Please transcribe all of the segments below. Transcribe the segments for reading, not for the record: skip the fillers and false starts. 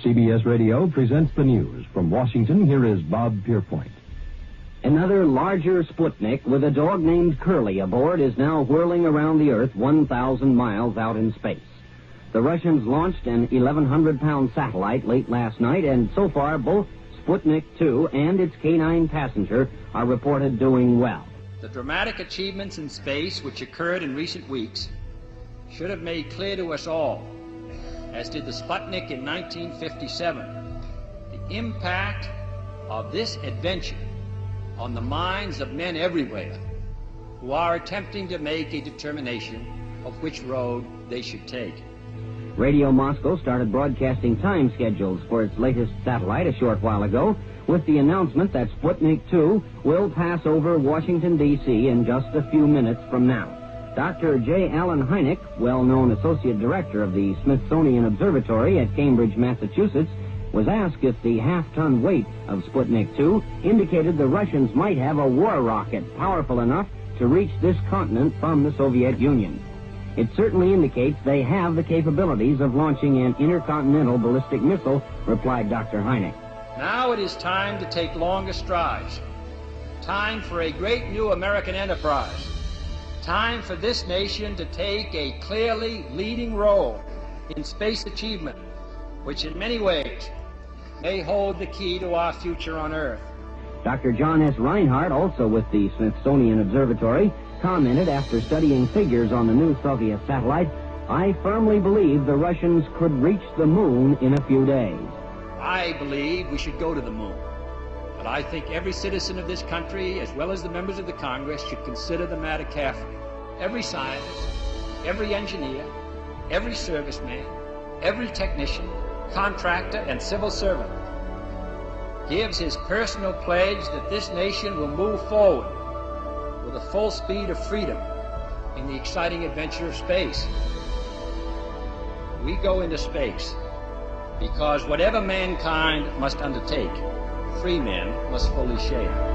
CBS Radio presents the news. From Washington, here is Bob Pierpoint. Another larger Sputnik with a dog named Curly aboard is now whirling around the Earth 1,000 miles out in space. The Russians launched an 1,100-pound satellite late last night, and so far both Sputnik 2 and its K-9 passenger are reported doing well. The dramatic achievements in space which occurred in recent weeks should have made clear to us all, as did the Sputnik in 1957, the impact of this adventure on the minds of men everywhere who are attempting to make a determination of which road they should take. Radio Moscow started broadcasting time schedules for its latest satellite a short while ago, with the announcement that Sputnik 2 will pass over Washington, D.C. in just a few minutes from now. Dr. J. Allen Hynek, well-known associate director of the Smithsonian Observatory at Cambridge, Massachusetts, was asked if the half-ton weight of Sputnik 2 indicated the Russians might have a war rocket powerful enough to reach this continent from the Soviet Union. It certainly indicates they have the capabilities of launching an intercontinental ballistic missile, replied Dr. Hynek. Now it is time to take longer strides. Time for a great new American enterprise. Time for this nation to take a clearly leading role in space achievement, which in many ways may hold the key to our future on Earth. Dr. John S. Reinhardt, also with the Smithsonian Observatory, commented after studying figures on the new Soviet satellite, "I firmly believe the Russians could reach the moon in a few days." I believe we should go to the moon, but I think every citizen of this country, as well as the members of the Congress, should consider the matter carefully. Every scientist, every engineer, every serviceman, every technician, contractor, and civil servant gives his personal pledge that this nation will move forward with the full speed of freedom in the exciting adventure of space. We go into space because whatever mankind must undertake, free men must fully share.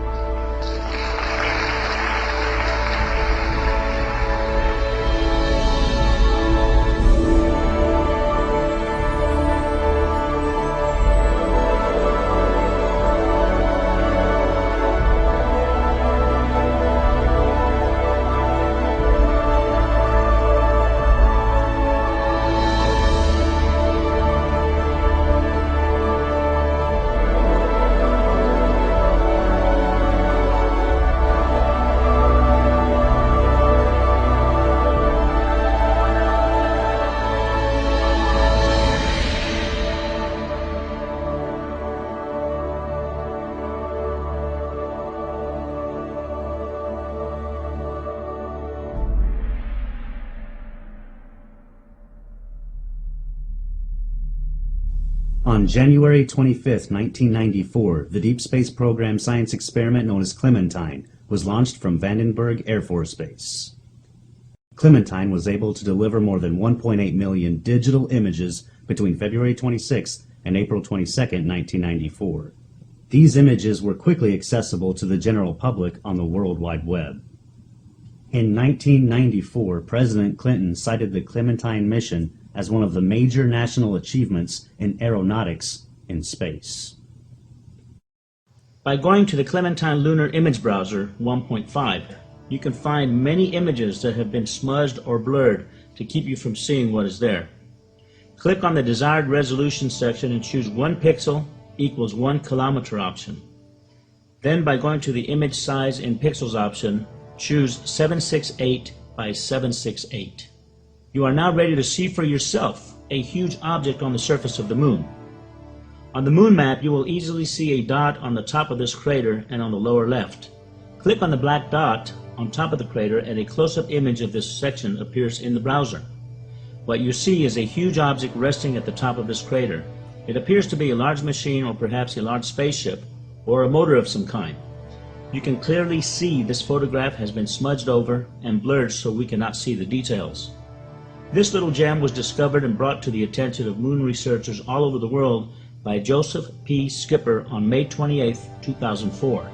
On January 25, 1994, the Deep Space Program science experiment known as Clementine was launched from Vandenberg Air Force Base. Clementine was able to deliver more than 1.8 million digital images between February 26 and April 22, 1994. These images were quickly accessible to the general public on the World Wide Web. In 1994, President Clinton cited the Clementine mission as one of the major national achievements in aeronautics in space. By going to the Clementine Lunar Image Browser 1.5, you can find many images that have been smudged or blurred to keep you from seeing what is there. Click on the desired resolution section and choose 1 pixel equals 1 kilometer option. Then by going to the image size in pixels option, choose 768 by 768. You are now ready to see for yourself a huge object on the surface of the moon. On the moon map, you will easily see a dot on the top of this crater and on the lower left. Click on the black dot on top of the crater and a close-up image of this section appears in the browser. What you see is a huge object resting at the top of this crater. It appears to be a large machine or perhaps a large spaceship or a motor of some kind. You can clearly see this photograph has been smudged over and blurred so we cannot see the details. This little gem was discovered and brought to the attention of moon researchers all over the world by Joseph P. Skipper on May 28, 2004.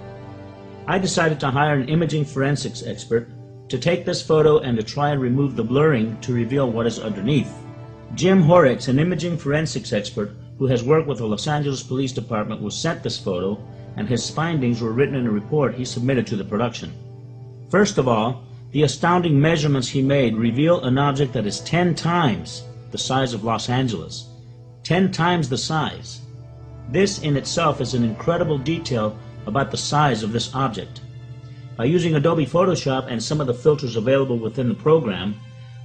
I decided to hire an imaging forensics expert to take this photo and to try and remove the blurring to reveal what is underneath. Jim Horrocks, an imaging forensics expert, who has worked with the Los Angeles Police Department, was sent this photo, and his findings were written in a report he submitted to the production. First of all, the astounding measurements he made reveal an object that is 10 times the size of Los Angeles. 10 times the size. This in itself is an incredible detail about the size of this object. By using Adobe Photoshop and some of the filters available within the program,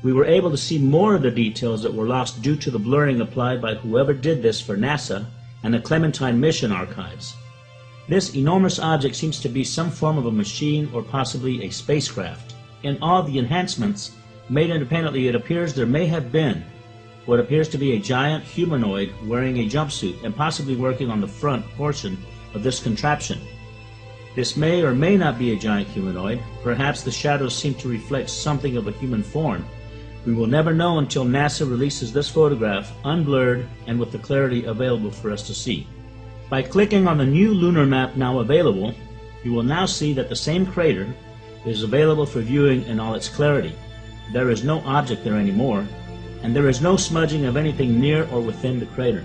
we were able to see more of the details that were lost due to the blurring applied by whoever did this for NASA and the Clementine mission archives. This enormous object seems to be some form of a machine or possibly a spacecraft. In all the enhancements made independently, it appears there may have been what appears to be a giant humanoid wearing a jumpsuit and possibly working on the front portion of this contraption. This may or may not be a giant humanoid. Perhaps the shadows seem to reflect something of a human form. We will never know until NASA releases this photograph unblurred and with the clarity available for us to see. By clicking on the new lunar map now available, you will now see that the same crater is available for viewing in all its clarity. There is no object there anymore, and there is no smudging of anything near or within the crater.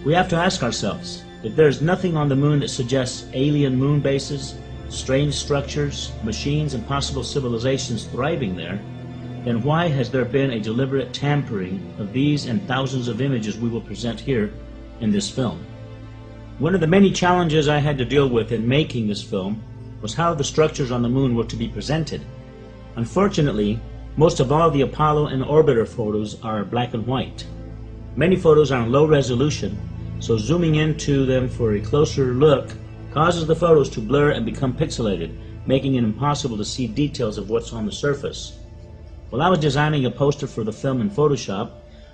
We have to ask ourselves, if there is nothing on the moon that suggests alien moon bases, strange structures, machines, and possible civilizations thriving there, then why has there been a deliberate tampering of these and thousands of images we will present here in this film? One of the many challenges I had to deal with in making this film was how the structures on the moon were to be presented. Unfortunately, most of all the Apollo and orbiter photos are black and white. Many photos are in low resolution, so zooming into them for a closer look causes the photos to blur and become pixelated, making it impossible to see details of what's on the surface. While I was designing a poster for the film in Photoshop,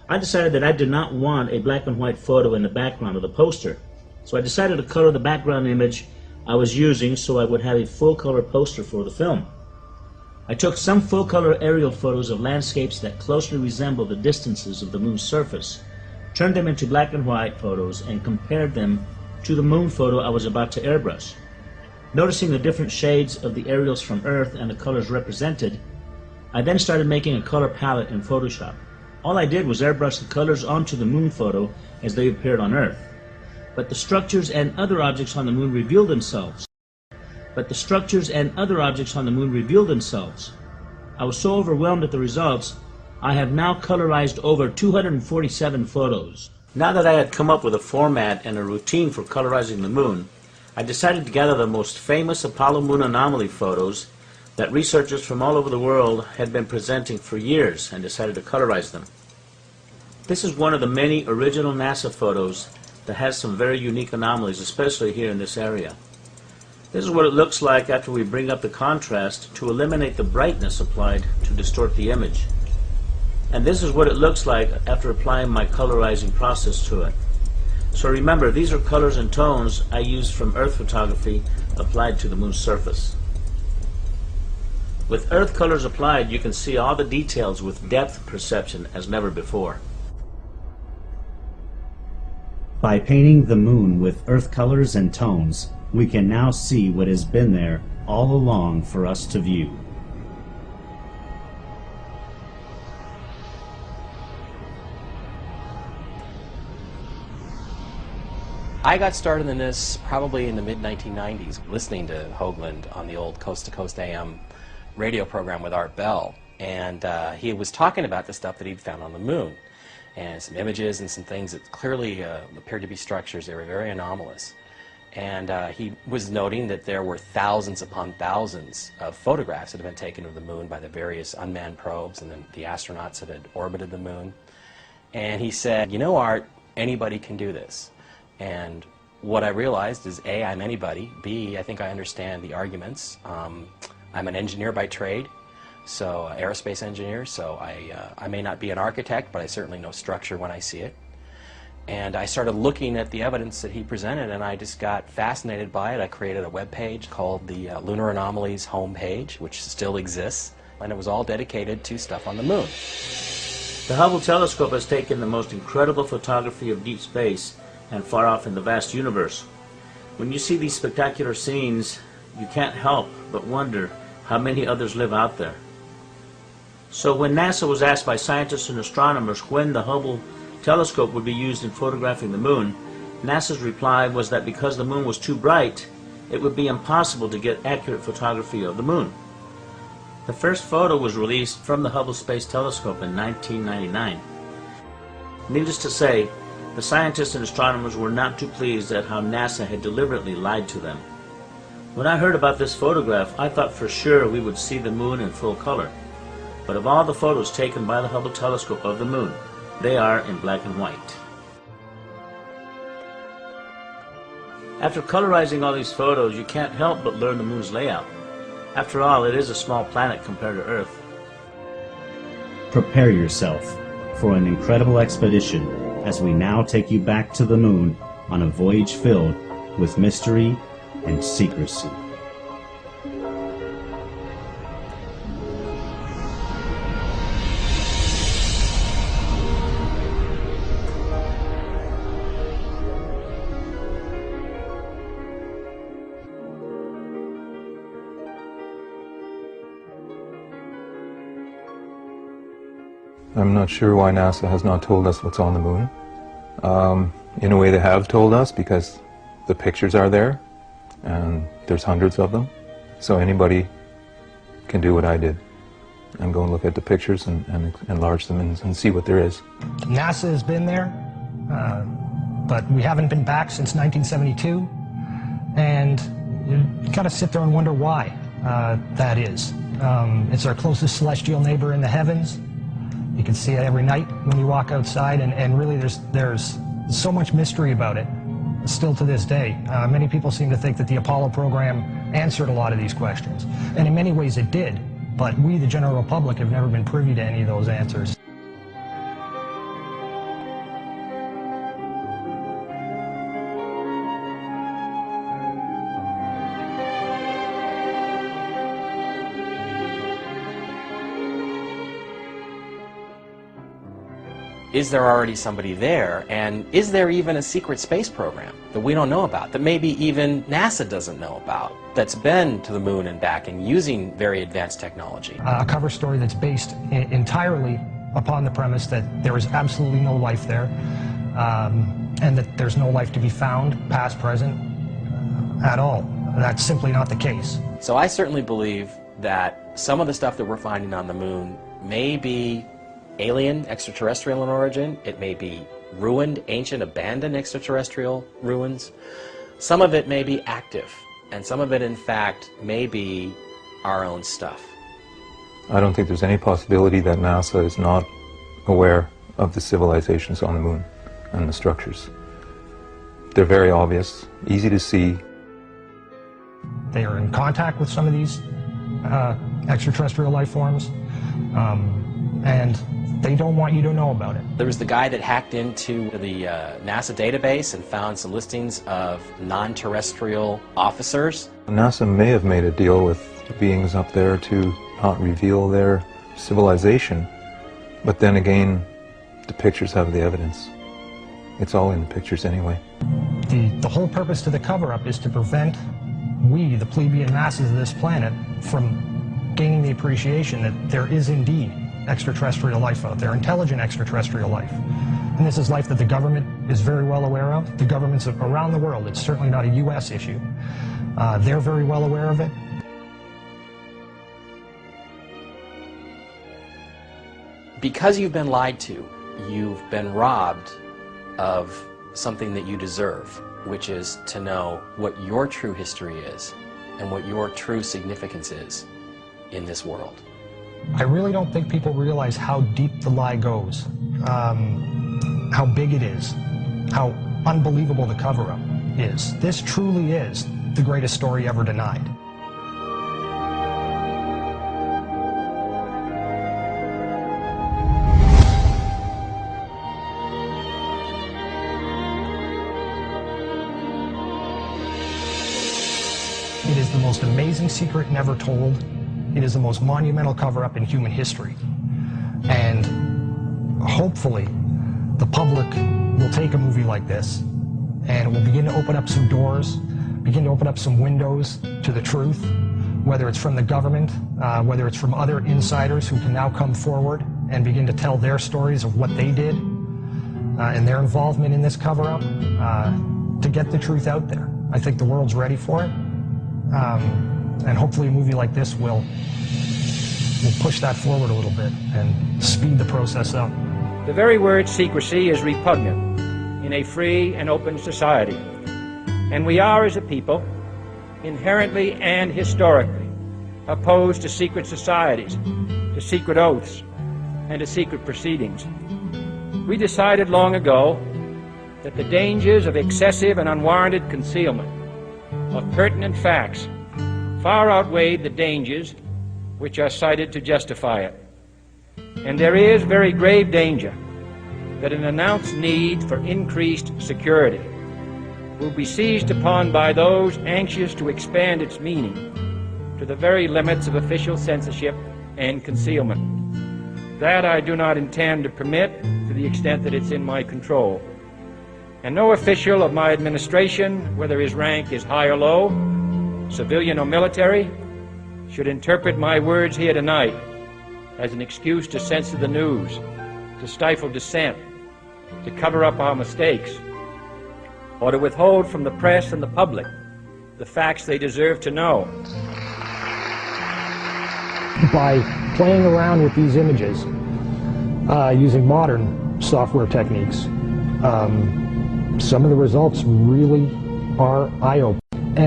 I decided that I did not want a black and white photo in the background of the poster. So I decided to color the background image I was using so I would have a full color poster for the film. I took some full color aerial photos of landscapes that closely resemble the distances of the moon's surface, turned them into black and white photos, and compared them to the moon photo I was about to airbrush. Noticing the different shades of the aerials from Earth and the colors represented, I then started making a color palette in Photoshop. All I did was airbrush the colors onto the moon photo as they appeared on Earth. But the structures and other objects on the moon revealed themselves. I was so overwhelmed at the results, I have now colorized over 247 photos. Now that I had come up with a format and a routine for colorizing the moon, I decided to gather the most famous Apollo moon anomaly photos that researchers from all over the world had been presenting for years and decided to colorize them. This is one of the many original NASA photos that has some very unique anomalies, especially here in this area. This is what it looks like after we bring up the contrast to eliminate the brightness applied to distort the image. And this is what it looks like after applying my colorizing process to it. So remember, these are colors and tones I used from Earth photography applied to the moon's surface. With Earth colors applied, you can see all the details with depth perception as never before. By painting the moon with Earth colors and tones, we can now see what has been there all along for us to view. I got started in this probably in the mid-1990s, listening to Hoagland on the old Coast to Coast AM radio program with Art Bell, and he was talking about the stuff that he'd found on the moon, and some images and some things that clearly appeared to be structures. They were very anomalous, and he was noting that there were thousands upon thousands of photographs that had been taken of the moon by the various unmanned probes and then the astronauts that had orbited the moon. And he said, you know, Art, anybody can do this. And what I realized is, A, I'm anybody. B, I think I understand the arguments. I'm an engineer by trade, so aerospace engineer, so I may not be an architect, but I certainly know structure when I see it. And I started looking at the evidence that he presented, and I just got fascinated by it. I created a web page called the Lunar Anomalies homepage, which still exists, and it was all dedicated to stuff on the moon. The Hubble telescope has taken the most incredible photography of deep space and far off in the vast universe. When you see these spectacular scenes, you can't help but wonder how many others live out there. So when NASA was asked by scientists and astronomers when the Hubble telescope would be used in photographing the moon, NASA's reply was that because the moon was too bright, it would be impossible to get accurate photography of the moon. The first photo was released from the Hubble Space Telescope in 1999. Needless to say, the scientists and astronomers were not too pleased at how NASA had deliberately lied to them. When I heard about this photograph, I thought for sure we would see the moon in full color. But of all the photos taken by the Hubble telescope of the moon, they are in black and white. After colorizing all these photos, you can't help but learn the moon's layout. After all, it is a small planet compared to Earth. Prepare yourself for an incredible expedition as we now take you back to the moon on a voyage filled with mystery and secrecy. I'm not sure why NASA has not told us what's on the moon. In a way they have told us because the pictures are there and there's hundreds of them. So anybody can do what I did and go and look at the pictures and enlarge them and see what there is. NASA has been there, but we haven't been back since 1972. And you kind of sit there and wonder why that is. It's our closest celestial neighbor in the heavens. You can see it every night when you walk outside, and really there's so much mystery about it, still to this day. Many people seem to think that the Apollo program answered a lot of these questions, and in many ways it did, but we, the general public, have never been privy to any of those answers. Is there already somebody there? And is there even a secret space program that we don't know about, that maybe even NASA doesn't know about, that's been to the moon and back and using very advanced technology? A cover story that's based entirely upon the premise that there is absolutely no life there, and that there's no life to be found, past, present, at all. That's simply not the case. So I certainly believe that some of the stuff that we're finding on the moon may be alien, extraterrestrial in origin. It may be ruined, ancient, abandoned extraterrestrial ruins. Some of it may be active, and some of it, in fact, may be our own stuff. I don't think there's any possibility that NASA is not aware of the civilizations on the moon and the structures. They're very obvious, easy to see. They are in contact with some of these extraterrestrial life forms, and they don't want you to know about it. There was the guy that hacked into the NASA database and found some listings of non-terrestrial officers. NASA may have made a deal with beings up there to not reveal their civilization, but then again, the pictures have the evidence. It's all in the pictures anyway. The whole purpose to the cover-up is to prevent we, the plebeian masses of this planet, from gaining the appreciation that there is indeed extraterrestrial life out there, intelligent extraterrestrial life. And this is life that the government is very well aware of. The governments around the world, it's certainly not a U.S. issue. They're very well aware of it. Because you've been lied to, you've been robbed of something that you deserve, which is to know what your true history is and what your true significance is in this world. I really don't think people realize how deep the lie goes, how big it is, how unbelievable the cover-up is. This truly is the greatest story ever denied. It is the most amazing secret never told. It is the most monumental cover-up in human history. And hopefully, the public will take a movie like this and it will begin to open up some doors, begin to open up some windows to the truth, whether it's from the government, whether it's from other insiders who can now come forward and begin to tell their stories of what they did. and their involvement in this cover-up to get the truth out there. I think the world's ready for it, and hopefully a movie like this will push that forward a little bit and speed the process up. The very word secrecy is repugnant in a free and open society, and we are, as a people, inherently and historically opposed to secret societies, to secret oaths, and to secret proceedings. We decided long ago that the dangers of excessive and unwarranted concealment of pertinent facts far outweighed the dangers which are cited to justify it. And there is very grave danger that an announced need for increased security will be seized upon by those anxious to expand its meaning to the very limits of official censorship and concealment. That I do not intend to permit to the extent that it's in my control. And no official of my administration, whether his rank is high or low, civilian or military, should interpret my words here tonight as an excuse to censor the news, to stifle dissent, to cover up our mistakes, or to withhold from the press and the public the facts they deserve to know. By playing around with these images, using modern software techniques, some of the results really are eye-opening.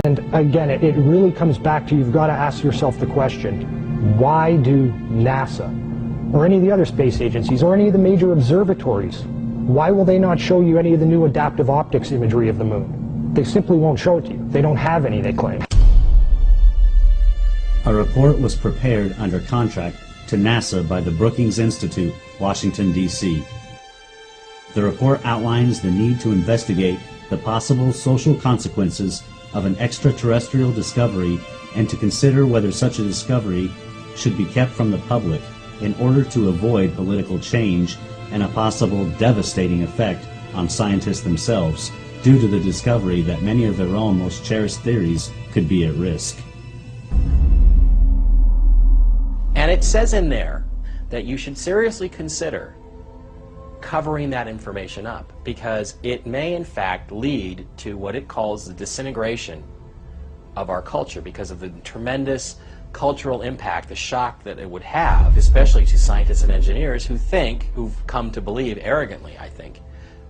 And again, it really comes back to, you've got to ask yourself the question, why do NASA, or any of the other space agencies, or any of the major observatories, why will they not show you any of the new adaptive optics imagery of the moon? They simply won't show it to you. They don't have any, they claim. A report was prepared under contract to NASA by the Brookings Institute, Washington, D.C. The report outlines the need to investigate the possible social consequences of an extraterrestrial discovery and to consider whether such a discovery should be kept from the public in order to avoid political change and a possible devastating effect on scientists themselves due to the discovery that many of their own most cherished theories could be at risk. And it says in there that you should seriously consider covering that information up, because it may in fact lead to what it calls the disintegration of our culture because of the tremendous cultural impact, the shock that it would have, especially to scientists and engineers who've come to believe arrogantly, I think,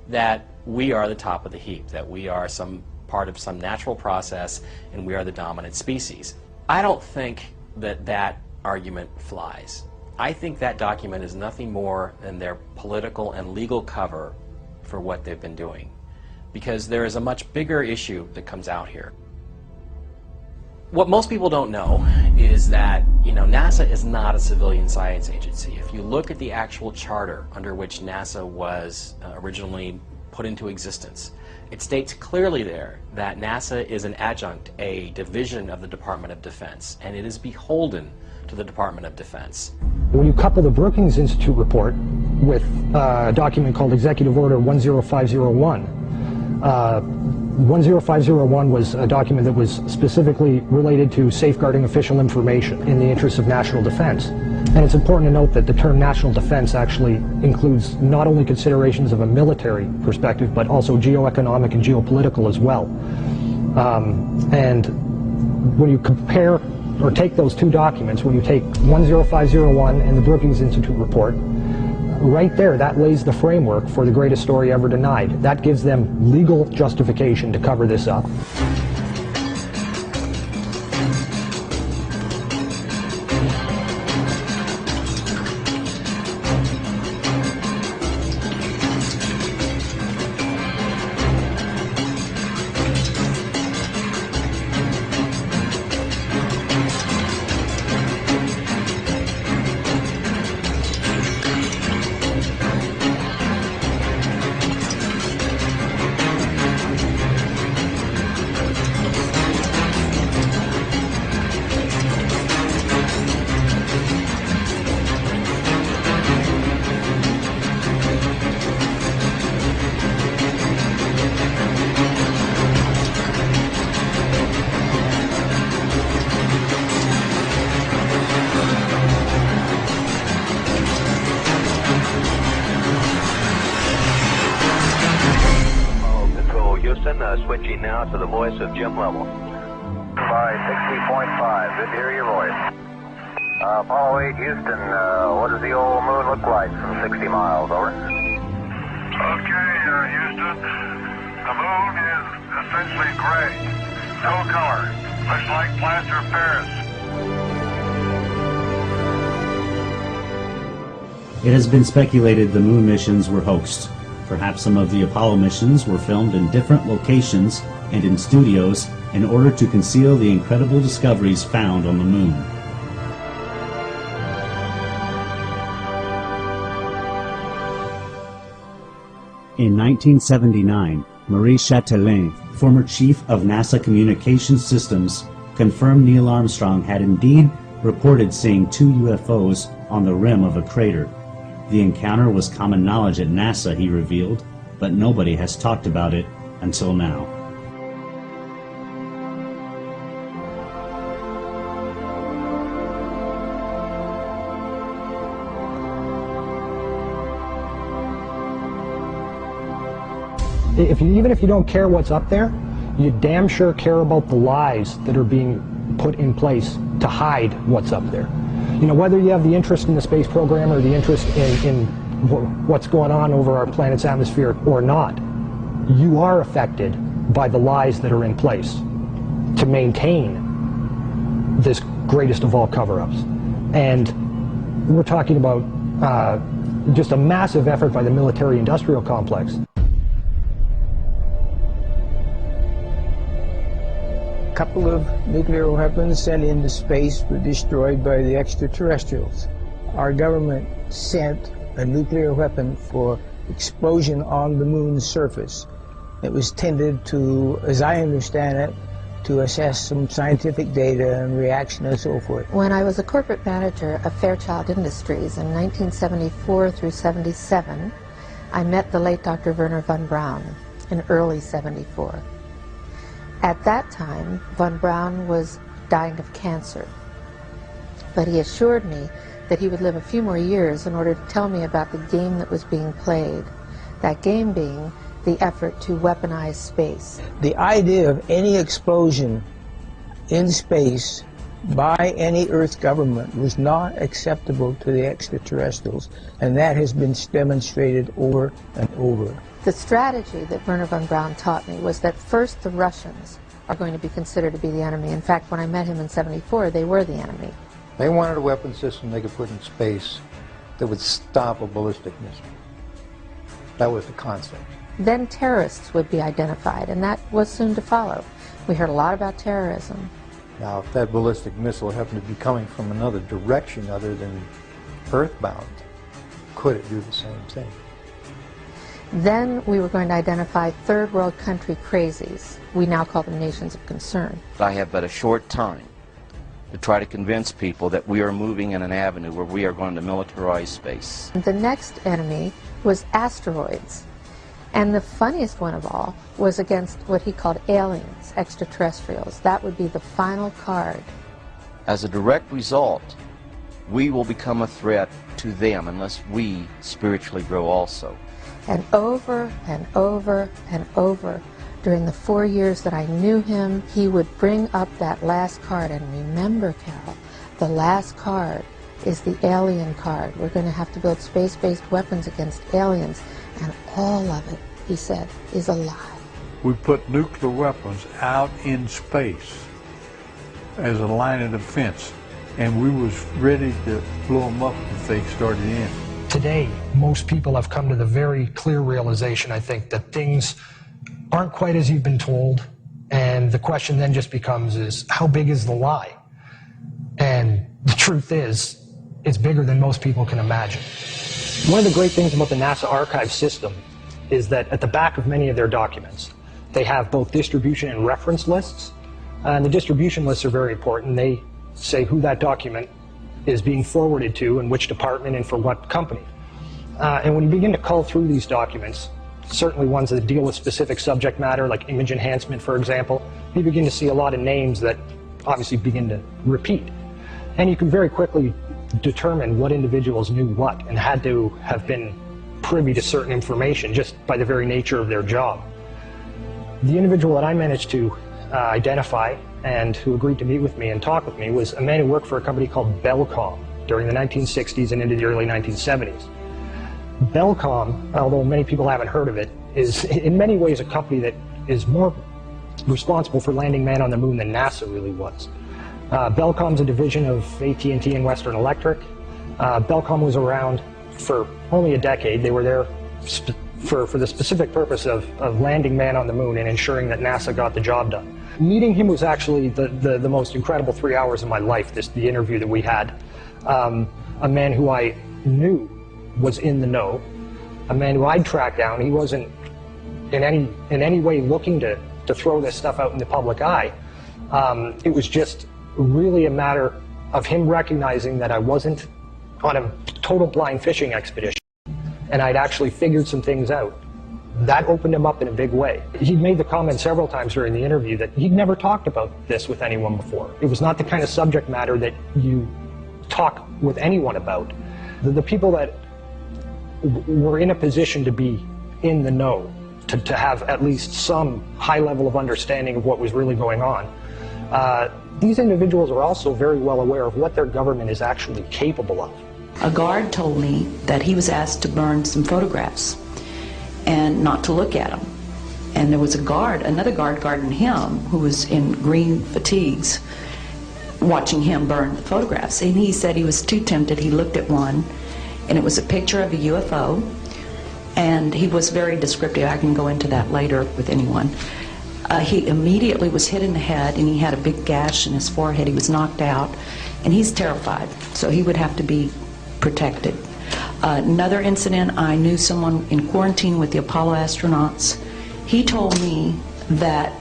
that we are the top of the heap, that we are some part of some natural process and we are the dominant species. I don't think that that argument flies. I think that document is nothing more than their political and legal cover for what they've been doing, because there is a much bigger issue that comes out here. What most people don't know is that, NASA is not a civilian science agency. If you look at the actual charter under which NASA was originally put into existence, it states clearly there that NASA is an adjunct, a division of the Department of Defense, and it is beholden to the Department of Defense. When you couple the Brookings Institute report with a document called Executive Order 10501, 10501 was a document that was specifically related to safeguarding official information in the interests of national defense. And it's important to note that the term national defense actually includes not only considerations of a military perspective, but also geoeconomic and geopolitical as well. And when you compare or take those two documents, when you take 10501 and the Brookings Institute report, right there, that lays the framework for the greatest story ever denied. That gives them legal justification to cover this up. switching now to the voice of Jim Lovell. By 60.5, good to hear your voice. Apollo 8, Houston, what does the old moon look like from 60 miles, over? Okay, Houston, the moon is essentially gray, no color, looks like plaster of Paris. It has been speculated the moon missions were hoaxed. Perhaps some of the Apollo missions were filmed in different locations and in studios in order to conceal the incredible discoveries found on the moon. In 1979, Marie Chatelain, former chief of NASA Communications Systems, confirmed Neil Armstrong had indeed reported seeing 2 UFOs on the rim of a crater. The encounter was common knowledge at NASA, he revealed, but nobody has talked about it until now. Even if you don't care what's up there, you damn sure care about the lies that are being put in place to hide what's up there. You know, whether you have the interest in the space program or the interest in what's going on over our planet's atmosphere or not, you are affected by the lies that are in place to maintain this greatest of all cover-ups. And we're talking about just a massive effort by the military-industrial complex. A couple of nuclear weapons sent into space were destroyed by the extraterrestrials. Our government sent a nuclear weapon for explosion on the moon's surface. It was tended to, as I understand it, to assess some scientific data and reaction and so forth. When I was a corporate manager of Fairchild Industries in 1974 through 77, I met the late Dr. Wernher von Braun in early 74. At that time, von Braun was dying of cancer, but he assured me that he would live a few more years in order to tell me about the game that was being played, that game being the effort to weaponize space. The idea of any explosion in space by any Earth government was not acceptable to the extraterrestrials, and that has been demonstrated over and over. The strategy that Wernher von Braun taught me was that first the Russians are going to be considered to be the enemy. In fact, when I met him in 74, they were the enemy. They wanted a weapon system they could put in space that would stop a ballistic missile. That was the concept. Then terrorists would be identified, and that was soon to follow. We heard a lot about terrorism. Now, if that ballistic missile happened to be coming from another direction other than earthbound, could it do the same thing? Then we were going to identify third world country crazies. We now call them nations of concern. I have but a short time to try to convince people that we are moving in an avenue where we are going to militarize space. The next enemy was asteroids. And the funniest one of all was against what he called aliens, extraterrestrials. That would be the final card. As a direct result, we will become a threat to them unless we spiritually grow also. And over and over and over, during the 4 years that I knew him, he would bring up that last card. And remember, Carol, the last card is the alien card. We're going to have to build space-based weapons against aliens. And all of it, he said, is a lie. We put nuclear weapons out in space as a line of defense, and we was ready to blow them up if they started in. Today, most people have come to the very clear realization, I think, that things aren't quite as you've been told, and the question then just becomes is, how big is the lie? And the truth is, it's bigger than most people can imagine. One of the great things about the NASA archive system is that at the back of many of their documents, they have both distribution and reference lists. And the distribution lists are very important. They say who that document is being forwarded to and which department and for what company. And when you begin to cull through these documents, certainly ones that deal with specific subject matter, like image enhancement, for example, you begin to see a lot of names that obviously begin to repeat. And you can very quickly determine what individuals knew what and had to have been privy to certain information just by the very nature of their job. The individual that I managed to identify and who agreed to meet with me and talk with me was a man who worked for a company called Belcom during the 1960s and into the early 1970s. Belcom, although many people haven't heard of it, is in many ways a company that is more responsible for landing man on the moon than NASA really was. Belcom's a division of AT&T and Western Electric. Belcom was around for only a decade. They were there for the specific purpose of landing man on the moon and ensuring that NASA got the job done. Meeting him was actually the most incredible 3 hours of my life, the interview that we had. A man who I knew was in the know, a man who I'd tracked down. He wasn't in any way looking to throw this stuff out in the public eye. It was just really a matter of him recognizing that I wasn't on a total blind fishing expedition, and I'd actually figured some things out. That opened him up in a big way. He'd made the comment several times during the interview that he'd never talked about this with anyone before. It was not the kind of subject matter that you talk with anyone about. The people that were in a position to be in the know, to have at least some high level of understanding of what was really going on, these individuals are also very well aware of what their government is actually capable of. A guard told me that he was asked to burn some photographs and not to look at them. And there was another guard guarding him who was in green fatigues watching him burn the photographs. And he said he was too tempted. He looked at one and it was a picture of a UFO, and he was very descriptive. I can go into that later with anyone. He immediately was hit in the head and he had a big gash in his forehead. He was knocked out and he's terrified, so he would have to be protected. Another incident, I knew someone in quarantine with the Apollo astronauts. He told me that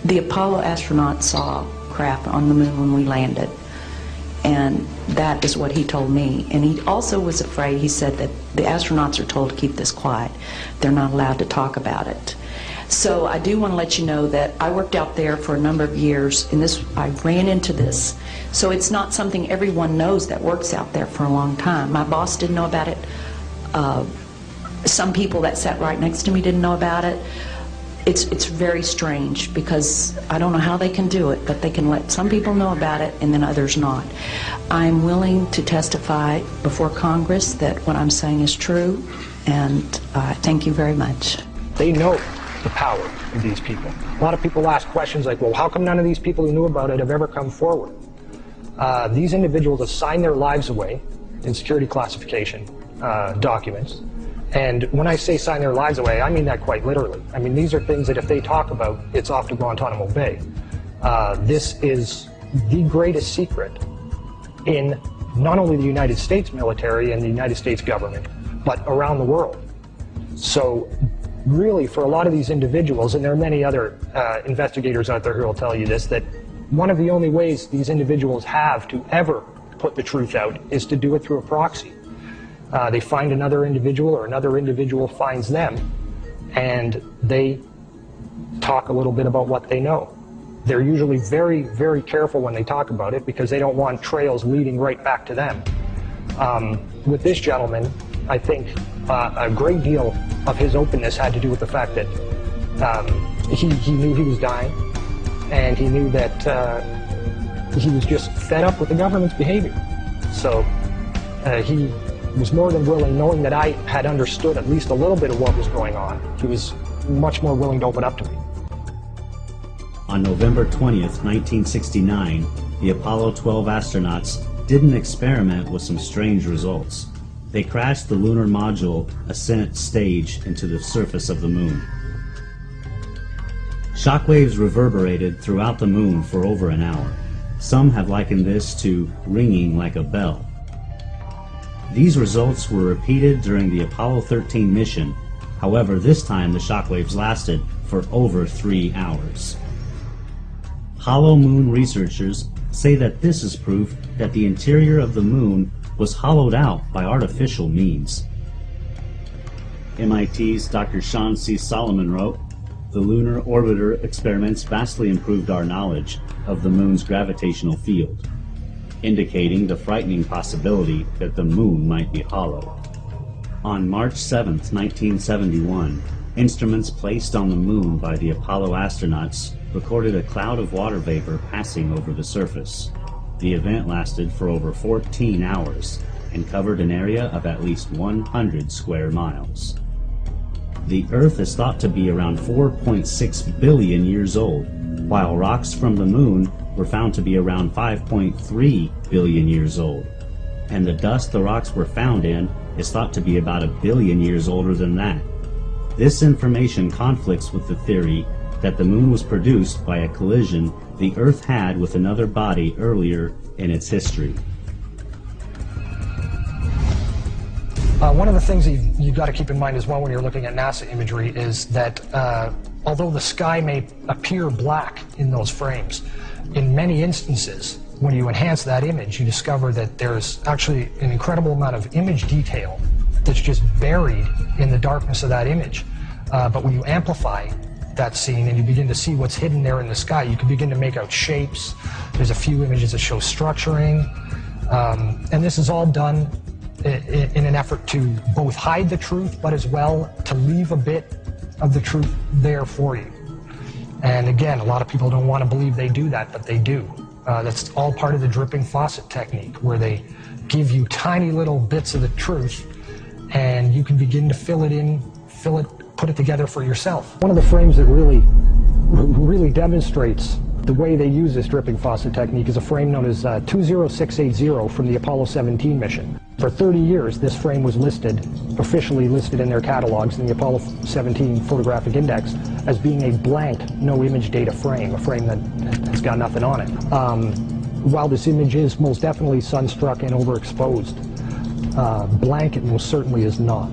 the Apollo astronauts saw craft on the moon when we landed, and that is what he told me. And he also was afraid, he said that the astronauts are told to keep this quiet. They're not allowed to talk about it. So I do want to let you know that I worked out there for a number of years, and I ran into this. So it's not something everyone knows that works out there for a long time. My boss didn't know about it. Some people that sat right next to me didn't know about it. It's very strange, because I don't know how they can do it, but they can let some people know about it and then others not. I'm willing to testify before Congress that what I'm saying is true, and thank you very much. They know the power of these people. A lot of people ask questions like, well, how come none of these people who knew about it have ever come forward? These individuals have signed their lives away in security classification documents. And when I say sign their lives away, I mean that quite literally. I mean, these are things that if they talk about, it's off to Guantanamo Bay. This is the greatest secret in not only the United States military and the United States government, but around the world. So really, for a lot of these individuals, and there are many other investigators out there who will tell you this, that one of the only ways these individuals have to ever put the truth out is to do it through a proxy. They find another individual, or another individual finds them, and they talk a little bit about what they know. They're usually very, very careful when they talk about it, because they don't want trails leading right back to them. With this gentleman, I think a great deal of his openness had to do with the fact that he knew he was dying, and he knew that he was just fed up with the government's behavior. So he was more than willing, knowing that I had understood at least a little bit of what was going on, he was much more willing to open up to me. On November 20th, 1969, the Apollo 12 astronauts did an experiment with some strange results. They crashed the lunar module ascent stage into the surface of the moon. Shockwaves reverberated throughout the moon for over an hour. Some have likened this to ringing like a bell. These results were repeated during the Apollo 13 mission. However, this time the shockwaves lasted for over 3 hours. Hollow moon researchers say that this is proof that the interior of the moon was hollowed out by artificial means. MIT's Dr. Sean C. Solomon wrote, "The lunar orbiter experiments vastly improved our knowledge of the moon's gravitational field, indicating the frightening possibility that the moon might be hollow." On March 7, 1971, Instruments placed on the moon by the Apollo astronauts recorded a cloud of water vapor passing over the surface. The event lasted for over 14 hours and covered an area of at least 100 square miles. The Earth is thought to be around 4.6 billion years old, while rocks from the moon were found to be around 5.3 billion years old. And the dust the rocks were found in is thought to be about 1 billion years older than that. This information conflicts with the theory that the moon was produced by a collision the Earth had with another body earlier in its history. One of the things you've got to keep in mind as well when you're looking at NASA imagery is that although the sky may appear black in those frames, in many instances, when you enhance that image, you discover that there's actually an incredible amount of image detail that's just buried in the darkness of that image. But when you amplify that scene and you begin to see what's hidden there in the sky, you can begin to make out shapes. There's a few images that show structuring. And this is all done in an effort to both hide the truth, but as well to leave a bit of the truth there for you. And again, a lot of people don't want to believe they do that, but they do. That's all part of the dripping faucet technique, where they give you tiny little bits of the truth, and you can begin to fill it in, put it together for yourself. One of the frames that really demonstrates the way they use this dripping faucet technique is a frame known as 20680 from the Apollo 17 mission. For 30 years, this frame was officially listed in their catalogs in the Apollo 17 Photographic Index as being a blank, no image data frame, a frame that has got nothing on it. While this image is most definitely sunstruck and overexposed, blank it most certainly is not.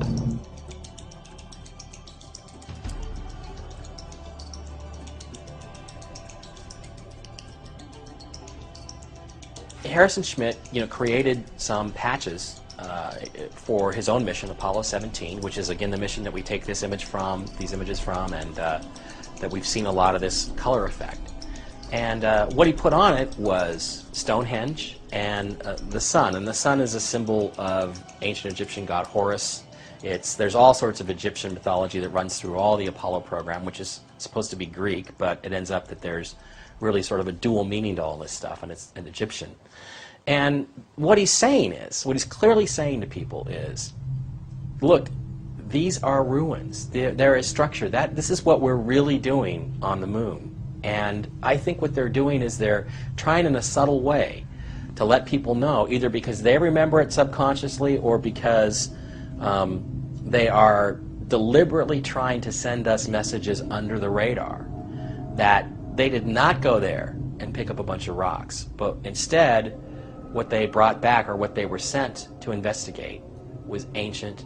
Harrison Schmitt, created some patches for his own mission, Apollo 17, which is again the mission that we take these images from, and that we've seen a lot of this color effect. And what he put on it was Stonehenge and the sun. And the sun is a symbol of ancient Egyptian god Horus. There's all sorts of Egyptian mythology that runs through all the Apollo program, which is supposed to be Greek, but it ends up that there's really sort of a dual meaning to all this stuff, and it's an Egyptian. And what he's clearly saying to people is, look, these are ruins. There is structure. This is what we're really doing on the moon. And I think what they're doing is they're trying in a subtle way to let people know, either because they remember it subconsciously or because they are deliberately trying to send us messages under the radar that they did not go there and pick up a bunch of rocks, but instead what they brought back, or what they were sent to investigate, was ancient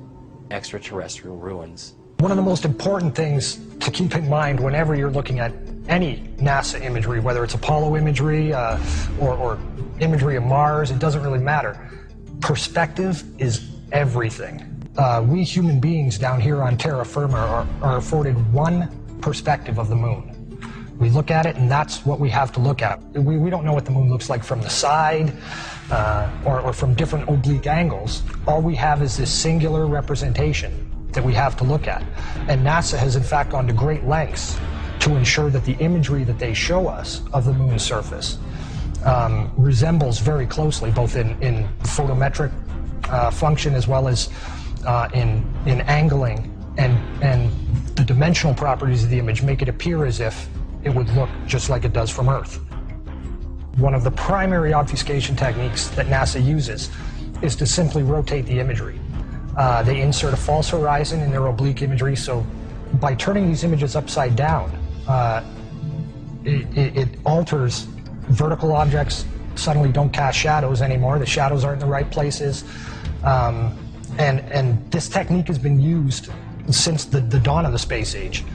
extraterrestrial ruins. One of the most important things to keep in mind whenever you're looking at any NASA imagery, whether it's Apollo imagery or imagery of Mars, it doesn't really matter. Perspective is everything. We human beings down here on terra firma are afforded one perspective of the moon. We look at it, and that's what we have to look at. We don't know what the moon looks like from the side or from different oblique angles. All we have is this singular representation that we have to look at. And NASA has in fact gone to great lengths to ensure that the imagery that they show us of the moon's surface resembles very closely, both in photometric function as well as in angling, and the dimensional properties of the image make it appear as if it would look just like it does from Earth. One of the primary obfuscation techniques that NASA uses is to simply rotate the imagery. They insert a false horizon in their oblique imagery, so by turning these images upside down, it alters vertical objects, suddenly don't cast shadows anymore, the shadows aren't in the right places, and this technique has been used since the dawn of the space age.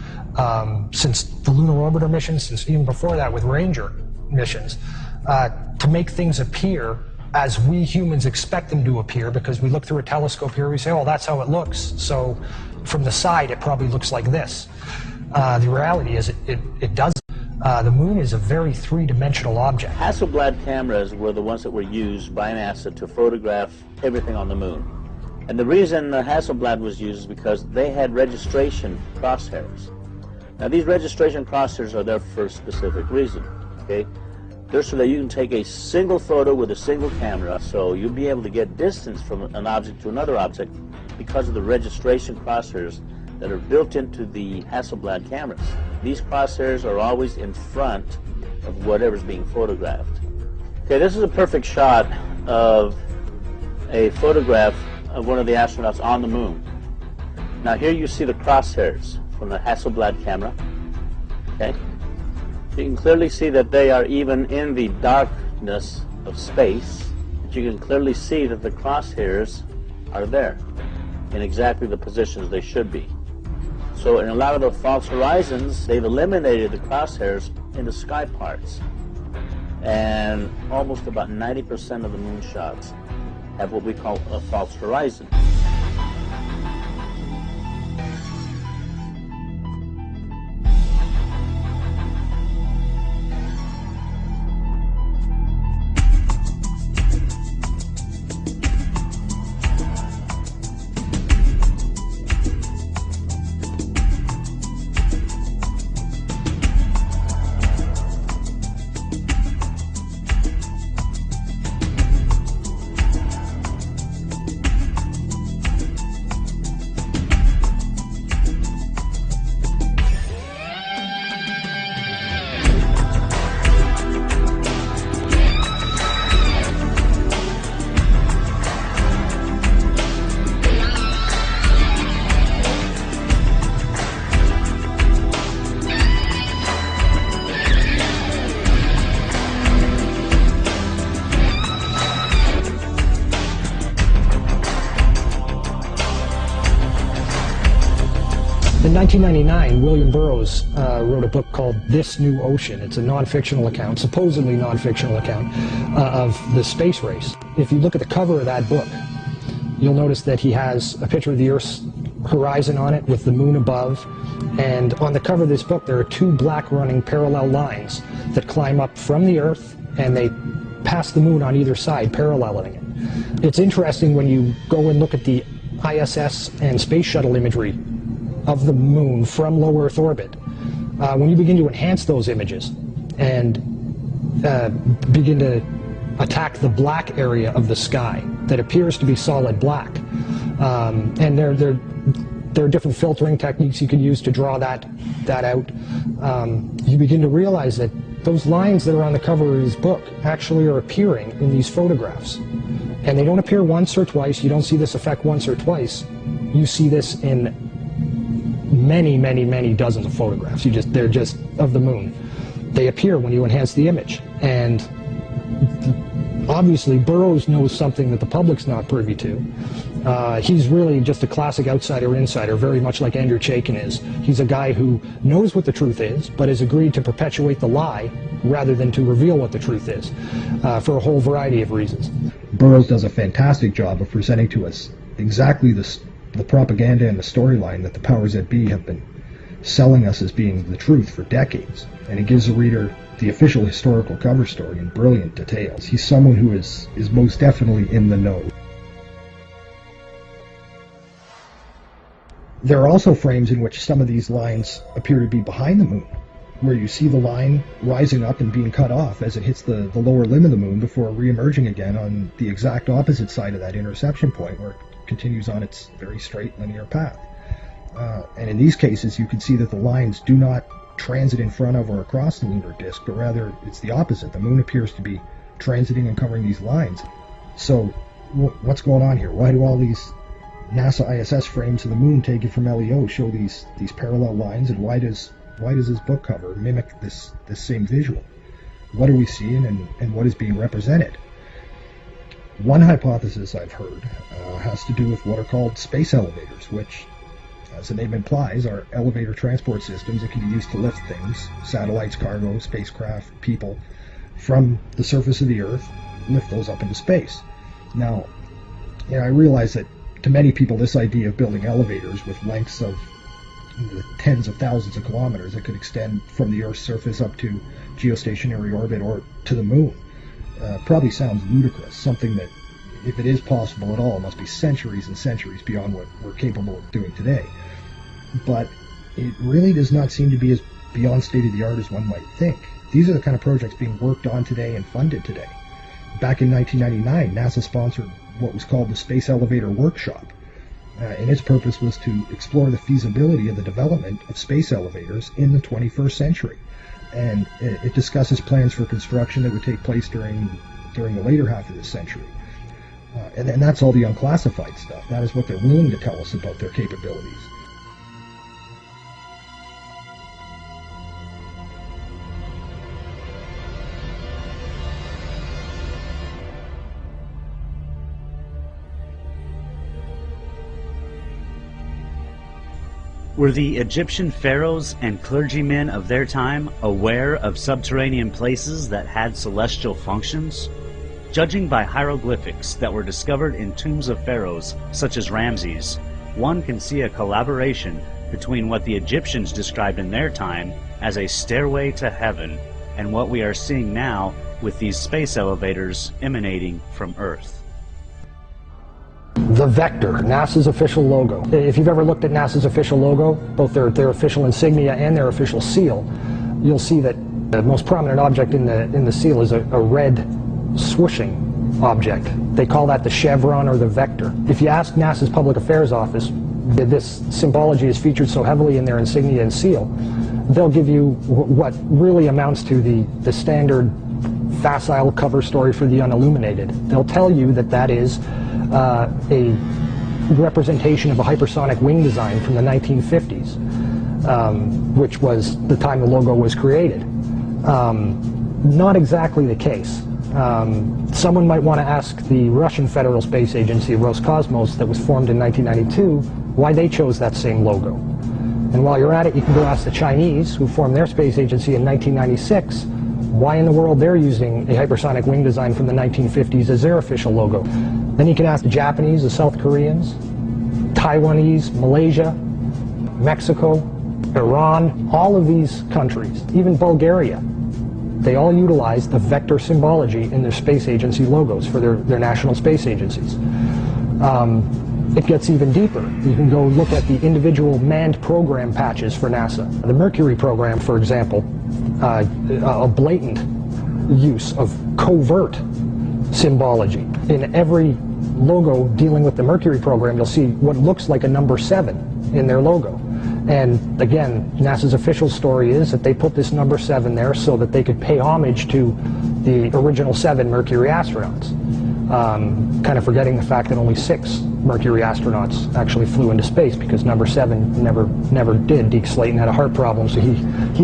Since the lunar orbiter missions, since even before that with Ranger missions, to make things appear as we humans expect them to appear, because we look through a telescope here, we say, oh, that's how it looks, so from the side it probably looks like this. The reality is it doesn't. The moon is a very three-dimensional object. Hasselblad cameras were the ones that were used by NASA to photograph everything on the moon. And the reason the Hasselblad was used is because they had registration crosshairs. Now these registration crosshairs are there for a specific reason, okay? They're so that you can take a single photo with a single camera, so you'll be able to get distance from an object to another object because of the registration crosshairs that are built into the Hasselblad cameras. These crosshairs are always in front of whatever's being photographed. Okay, this is a perfect shot of a photograph of one of the astronauts on the moon. Now here you see the crosshairs from the Hasselblad camera. Okay, you can clearly see that they are even in the darkness of space, but you can clearly see that the crosshairs are there in exactly the positions they should be. So in a lot of the false horizons, they've eliminated the crosshairs in the sky parts, and almost about 90% of the moon shots have what we call a false horizon. In 1999, William Burroughs wrote a book called This New Ocean. It's a non-fictional account, supposedly non-fictional account, of the space race. If you look at the cover of that book, you'll notice that he has a picture of the Earth's horizon on it with the moon above, and on the cover of this book there are two black running parallel lines that climb up from the Earth and they pass the moon on either side, paralleling it. It's interesting when you go and look at the ISS and space shuttle imagery of the moon from low Earth orbit. When you begin to enhance those images and begin to attack the black area of the sky that appears to be solid black, and there are different filtering techniques you can use to draw that out, you begin to realize that those lines that are on the cover of his book actually are appearing in these photographs. And they don't appear once or twice. You don't see this effect once or twice. You see this in many, many, many dozens of photographs. They're just of the moon. They appear when you enhance the image. And obviously Burroughs knows something that the public's not privy to. He's really just a classic outsider-insider, very much like Andrew Chaikin is. He's a guy who knows what the truth is, but has agreed to perpetuate the lie rather than to reveal what the truth is, for a whole variety of reasons. Burroughs does a fantastic job of presenting to us exactly the propaganda and the storyline that the powers that be have been selling us as being the truth for decades. And he gives the reader the official historical cover story in brilliant details. He's someone who is most definitely in the know. There are also frames in which some of these lines appear to be behind the moon, where you see the line rising up and being cut off as it hits the lower limb of the moon before re-emerging again on the exact opposite side of that interception point, where it continues on its very straight linear path. And in these cases you can see that the lines do not transit in front of or across the lunar disk, but rather it's the opposite. The moon appears to be transiting and covering these lines. So what's going on here? Why do all these NASA ISS frames of the moon taken from LEO show these parallel lines, and why does this book cover mimic this same visual? What are we seeing, and what is being represented? One hypothesis I've heard has to do with what are called space elevators, which, as the name implies, are elevator transport systems that can be used to lift things, satellites, cargo, spacecraft, people, from the surface of the Earth, lift those up into space. Now, I realize that to many people this idea of building elevators with lengths of tens of thousands of kilometers that could extend from the Earth's surface up to geostationary orbit or to the moon probably sounds ludicrous, something that if it is possible at all, it must be centuries and centuries beyond what we're capable of doing today. But it really does not seem to be as beyond state-of-the-art as one might think. These are the kind of projects being worked on today and funded today. Back in 1999, NASA sponsored what was called the Space Elevator Workshop, and its purpose was to explore the feasibility of the development of space elevators in the 21st century. And it discusses plans for construction that would take place during the later half of this century. And that's all the unclassified stuff. That is what they're willing to tell us about their capabilities. Were the Egyptian pharaohs and clergymen of their time aware of subterranean places that had celestial functions? Judging by hieroglyphics that were discovered in tombs of pharaohs, such as Ramses, one can see a collaboration between what the Egyptians described in their time as a stairway to heaven and what we are seeing now with these space elevators emanating from Earth. The Vector, NASA's official logo. If you've ever looked at NASA's official logo, both their official insignia and their official seal, you'll see that the most prominent object in the seal is a red swooshing object. They call that the chevron or the vector. If you ask NASA's Public Affairs Office, this symbology is featured so heavily in their insignia and seal, they'll give you what really amounts to the standard facile cover story for the unilluminated. They'll tell you that that is a representation of a hypersonic wing design from the 1950s, which was the time the logo was created. Not exactly the case. Someone might want to ask the Russian Federal Space Agency, Roscosmos, that was formed in 1992, why they chose that same logo. And while you're at it, you can go ask the Chinese, who formed their space agency in 1996, why in the world they're using a hypersonic wing design from the 1950s as their official logo. Then you can ask the Japanese, the South Koreans, Taiwanese, Malaysia, Mexico, Iran, all of these countries, even Bulgaria. They all utilize the vector symbology in their space agency logos for their national space agencies. It gets even deeper. You can go look at the individual manned program patches for NASA. The Mercury program, for example, a blatant use of covert symbology. In every logo dealing with the Mercury program, you'll see what looks like a number 7 in their logo. And again, NASA's official story is that they put this number 7 there so that they could pay homage to the original 7 Mercury astronauts. Kind of forgetting the fact that only 6 Mercury astronauts actually flew into space, because number 7 never did. Deke Slayton had a heart problem, so he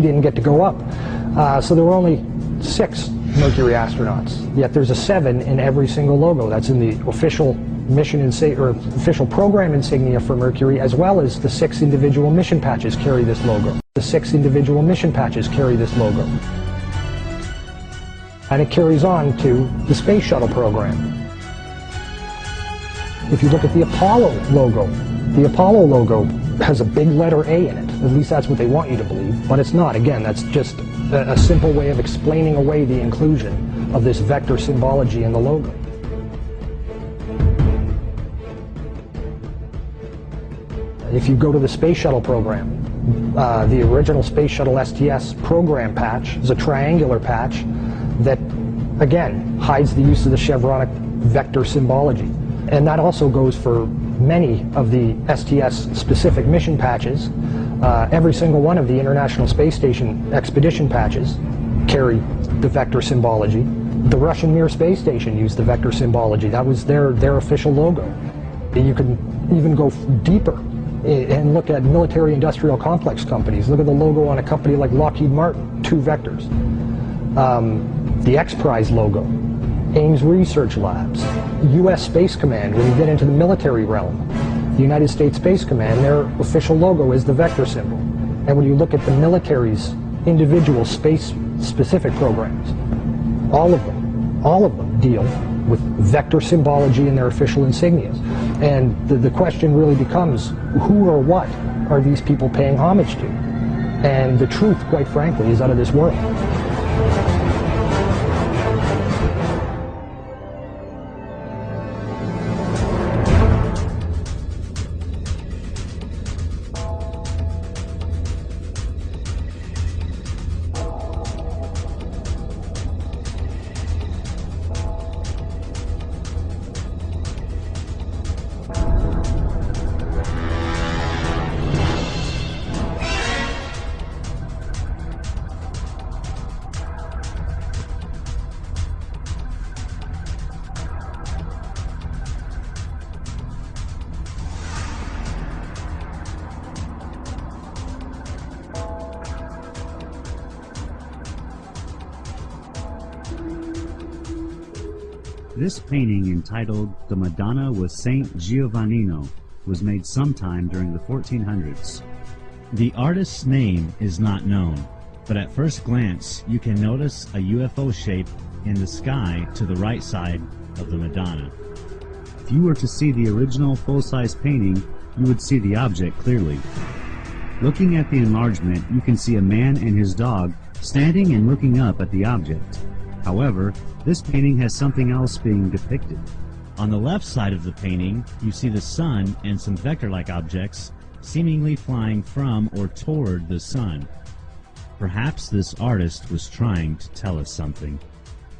didn't get to go up. So there were only 6 Mercury astronauts, yet there's a 7 in every single logo. That's in the official mission or official program insignia for Mercury, as well as the 6 individual mission patches carry this logo. The 6 individual mission patches carry this logo. And it carries on to the Space Shuttle program. If you look at the Apollo logo has a big letter A in it. At least that's what they want you to believe, but it's not. Again, that's just a simple way of explaining away the inclusion of this vector symbology in the logo. If you go to the Space Shuttle program, the original Space Shuttle STS program patch is a triangular patch that, again, hides the use of the chevronic vector symbology. And that also goes for many of the STS-specific mission patches. Every single one of the International Space Station expedition patches carry the vector symbology. The Russian Mir space station used the vector symbology. That was their official logo. You can even go deeper and look at military-industrial complex companies. Look at the logo on a company like Lockheed Martin, 2 vectors. The X-Prize logo, Ames Research Labs, U.S. Space Command. When you get into the military realm, the United States Space Command, their official logo is the vector symbol. And when you look at the military's individual space-specific programs, all of them deal with vector symbology in their official insignias. And the question really becomes, who or what are these people paying homage to? And the truth, quite frankly, is out of this world. This painting, entitled The Madonna with Saint Giovannino, was made sometime during the 1400s. The artist's name is not known, but at first glance you can notice a UFO shape in the sky to the right side of the Madonna. If you were to see the original full-size painting, you would see the object clearly. Looking at the enlargement, you can see a man and his dog standing and looking up at the object. However, this painting has something else being depicted. On the left side of the painting, you see the sun and some vector-like objects seemingly flying from or toward the sun. Perhaps this artist was trying to tell us something.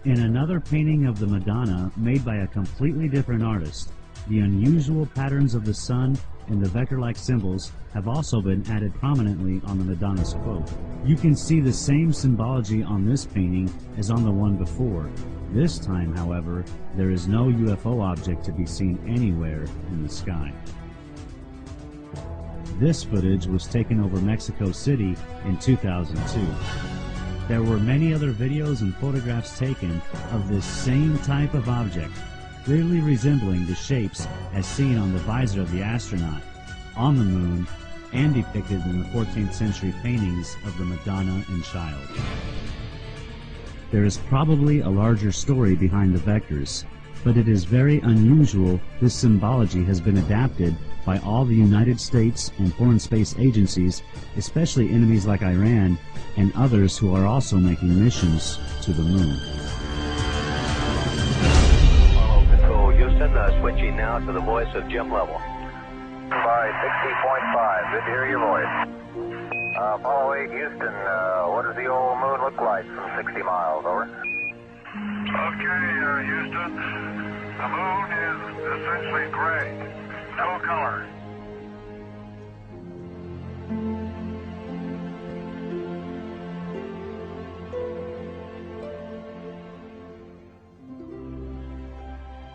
In another painting of the Madonna, made by a completely different artist, the unusual patterns of the sun and the vector-like symbols have also been added prominently on the Madonna's cloak. You can see the same symbology on this painting as on the one before. This time, however, there is no UFO object to be seen anywhere in the sky. This footage was taken over Mexico City in 2002. There were many other videos and photographs taken of this same type of object, clearly resembling the shapes as seen on the visor of the astronaut, on the moon, and depicted in the 14th century paintings of the Madonna and Child. There is probably a larger story behind the vectors, but it is very unusual this symbology has been adapted by all the United States and foreign space agencies, especially enemies like Iran and others who are also making missions to the moon. Follow Control Houston, switching now to the voice of Jim Lovell. By 60.5, good to hear your voice. Apollo 8 Houston, what does the old moon look like from 60 miles, over? Okay, Houston, the moon is essentially gray, no color.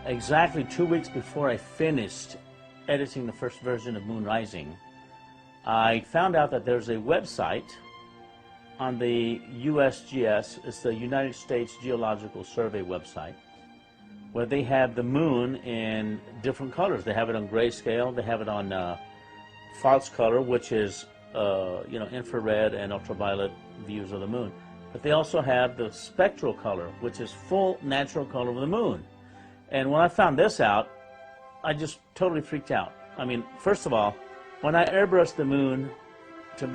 Exactly 2 weeks before I finished editing the first version of Moon Rising, I found out that there's a website on the USGS, it's the United States Geological Survey website, where they have the moon in different colors. They have it on grayscale, they have it on false color, which is infrared and ultraviolet views of the moon. But they also have the spectral color, which is full natural color of the moon. And when I found this out, I just totally freaked out. I mean, first of all, when I airbrushed the moon to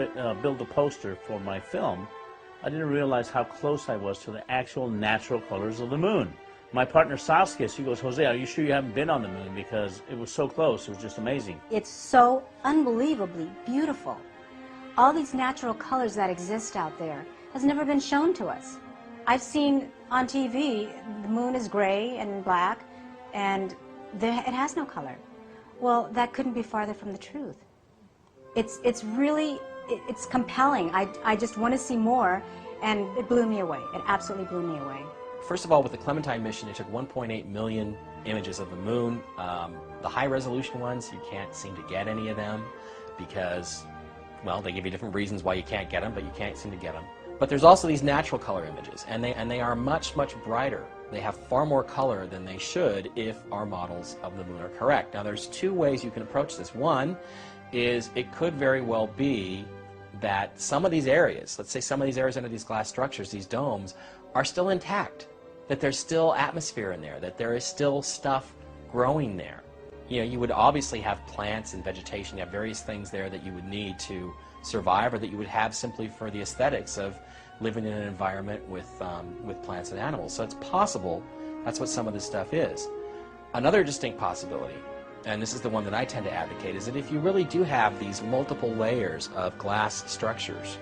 build the poster for my film, I didn't realize how close I was to the actual natural colors of the moon. My partner Saskia, she goes, Jose, are you sure you haven't been on the moon? Because it was so close, it was just amazing. It's so unbelievably beautiful. All these natural colors that exist out there has never been shown to us. I've seen on TV, the moon is gray and black, and it has no color. Well, that couldn't be farther from the truth. It's really, it's compelling. I just want to see more, and it blew me away. It absolutely blew me away. First of all, with the Clementine mission, it took 1.8 million images of the moon. The high-resolution ones, you can't seem to get any of them because, well, they give you different reasons why you can't get them, but you can't seem to get them. But there's also these natural color images, and they are much, much brighter. They have far more color than they should if our models of the moon are correct. Now, there's two ways you can approach this. One is it could very well be that some of these areas, let's say some of these areas under these glass structures, these domes, are still intact, that there's still atmosphere in there, that there is still stuff growing there. You know, you would obviously have plants and vegetation, you have various things there that you would need to survive or that you would have simply for the aesthetics of living in an environment with plants and animals. So it's possible that's what some of this stuff is. Another distinct possibility, and this is the one that I tend to advocate, is that if you really do have these multiple layers of glass structures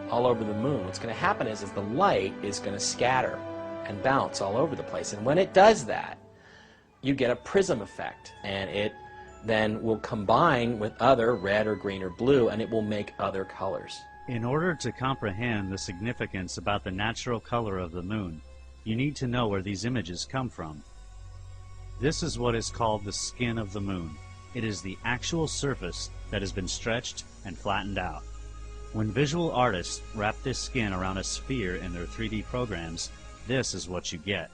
all over the moon, what's going to happen is the light is going to scatter and bounce all over the place. And when it does that, you get a prism effect, and it then will combine with other red or green or blue, and it will make other colors. In order to comprehend the significance about the natural color of the moon, you need to know where these images come from. This is what is called the skin of the moon. It is the actual surface that has been stretched and flattened out. When visual artists wrap this skin around a sphere in their 3D programs, this is what you get.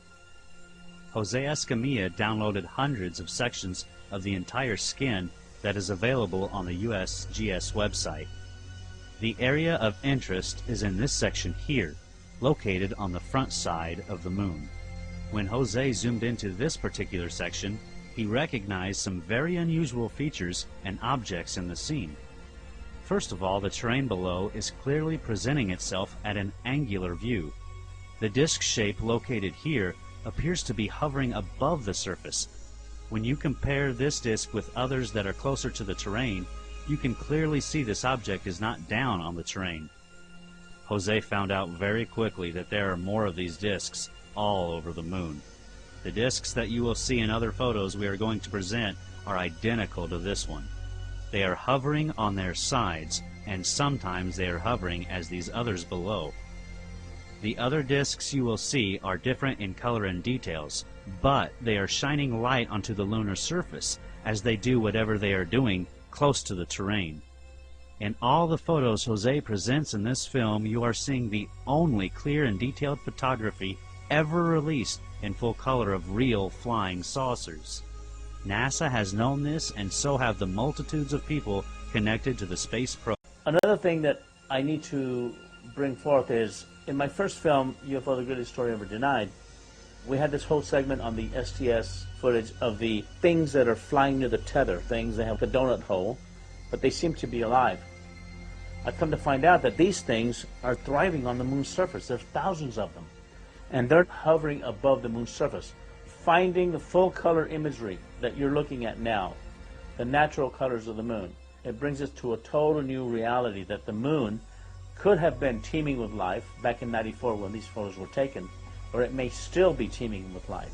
José Escamilla downloaded hundreds of sections of the entire skin that is available on the USGS website. The area of interest is in this section here, located on the front side of the moon. When José zoomed into this particular section, he recognized some very unusual features and objects in the scene. First of all, the terrain below is clearly presenting itself at an angular view. The disc shape located here appears to be hovering above the surface. When you compare this disc with others that are closer to the terrain, you can clearly see this object is not down on the terrain. José found out very quickly that there are more of these discs all over the moon. The discs that you will see in other photos we are going to present are identical to this one. They are hovering on their sides, and sometimes they are hovering as these others below. The other discs you will see are different in color and details, but they are shining light onto the lunar surface as they do whatever they are doing close to the terrain. In all the photos José presents in this film, you are seeing the only clear and detailed photography ever released in full color of real flying saucers. NASA has known this, and so have the multitudes of people connected to the space program. Another thing that I need to bring forth is, in my first film, UFO, the Greatest Story Ever Denied, we had this whole segment on the STS footage of the things that are flying near the tether, things that have the donut hole, but they seem to be alive. I've come to find out that these things are thriving on the moon's surface. There's thousands of them. And they're hovering above the moon's surface, finding the full color imagery that you're looking at now, the natural colors of the moon. It brings us to a total new reality that the moon could have been teeming with life back in '94 when these photos were taken, or it may still be teeming with life.